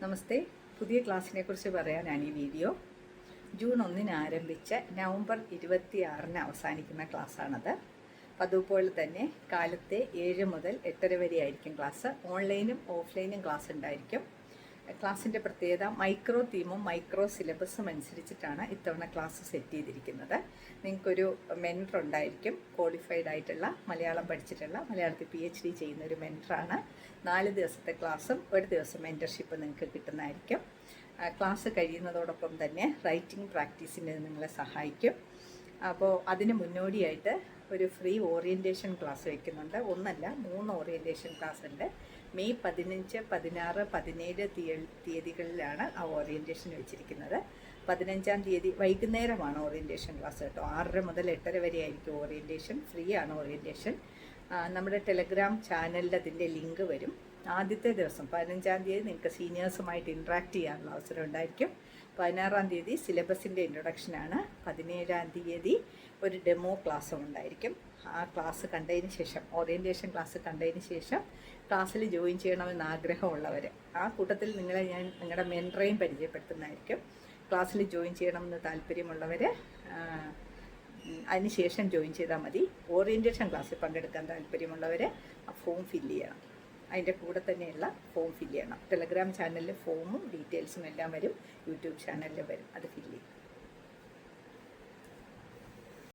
നമസ്തേ. പുതിയ ക്ലാസ്സിനെ കുറിച്ച് പറയാനാണ് ഈ വീഡിയോ. ജൂൺ 1 ആരംഭിച്ച് നവംബർ 26 അവസാനിക്കുന്ന ക്ലാസ്സാണത്. അതുപോലെ തന്നെ കാലത്തെ 7 മുതൽ 8:30 വരെ ആയിരിക്കും ക്ലാസ്. ഓൺലൈനും ഓഫ്ലൈനും ക്ലാസ് ഉണ്ടായിരിക്കും. ക്ലാസ്സിൻ്റെ പ്രത്യേകത മൈക്രോ തീമും മൈക്രോ സിലബസും അനുസരിച്ചിട്ടാണ് ഇത്തവണ ക്ലാസ് സെറ്റ് ചെയ്തിരിക്കുന്നത്. നിങ്ങൾക്കൊരു മെൻറ്റർ ഉണ്ടായിരിക്കും, ക്വാളിഫൈഡ് ആയിട്ടുള്ള മലയാളം പഠിച്ചിട്ടുള്ള മലയാളത്തിൽ PhD ചെയ്യുന്ന ഒരു മെൻറ്ററാണ്. 4 ദിവസത്തെ ക്ലാസ്സും 1 ദിവസം മെൻറ്റർഷിപ്പ് നിങ്ങൾക്ക് കിട്ടുന്നതായിരിക്കും. ക്ലാസ് കഴിയുന്നതോടൊപ്പം തന്നെ റൈറ്റിംഗ് പ്രാക്ടീസിന് നിങ്ങളെ സഹായിക്കും. അപ്പോൾ അതിന് മുന്നോടിയായിട്ട് ഒരു ഫ്രീ ഓറിയൻറ്റേഷൻ ക്ലാസ് വയ്ക്കുന്നുണ്ട്. ഒന്നല്ല 3 ഓറിയൻറ്റേഷൻ ക്ലാസ് ഉണ്ട്. മെയ് 15, 16, 17 തീയതികളിലാണ് ആ ഓറിയൻറ്റേഷൻ വെച്ചിരിക്കുന്നത്. 15-ാം തീയതി വൈകുന്നേരമാണ് ഓറിയൻറ്റേഷൻ ക്ലാസ് കേട്ടോ. 6:30 മുതൽ 8:30 വരെ ആയിരിക്കും ഓറിയൻറ്റേഷൻ. ഫ്രീ ആണ് ഓറിയൻറ്റേഷൻ. നമ്മുടെ ടെലഗ്രാം ചാനലിൻ്റെ അതിൻ്റെ ലിങ്ക് വരും. ആദ്യത്തെ ദിവസം 15-ാം തീയതി നിങ്ങൾക്ക് സീനിയേഴ്സുമായിട്ട് ഇൻട്രാക്ട് ചെയ്യാനുള്ള അവസരം ഉണ്ടായിരിക്കും. 16-ാം തീയതി സിലബസിൻ്റെ ഇൻട്രൊഡക്ഷനാണ്. 17-ാം തീയതി ഒരു ഡെമോ ക്ലാസ്സും ഉണ്ടായിരിക്കും. ആ ക്ലാസ് കണ്ടതിന് ശേഷം, ഓറിയൻറ്റേഷൻ ക്ലാസ് കണ്ടതിന് ശേഷം ക്ലാസ്സിൽ ജോയിൻ ചെയ്യണമെന്ന് ആഗ്രഹമുള്ളവർ, ആ കൂട്ടത്തിൽ നിങ്ങളെ ഞാൻ നിങ്ങളുടെ മെൻറ്ററേയും പരിചയപ്പെടുത്തുന്നതായിരിക്കും. ക്ലാസ്സിൽ ജോയിൻ ചെയ്യണമെന്ന് താല്പര്യമുള്ളവർ അതിനുശേഷം ജോയിൻ ചെയ്താൽ മതി. ഓറിയൻറ്റേഷൻ ക്ലാസ്സിൽ പങ്കെടുക്കാൻ താല്പര്യമുള്ളവർ ആ ഫോം ഫില്ല് ചെയ്യണം. അതിൻ്റെ കൂടെ തന്നെയുള്ള ഫോം ഫില്ല് ചെയ്യണം. ടെലഗ്രാം ചാനലിൽ ഫോമും ഡീറ്റെയിൽസും എല്ലാം വരും, യൂട്യൂബ് ചാനലിൽ വരും. അത് ഫില്ല് ചെയ്യും.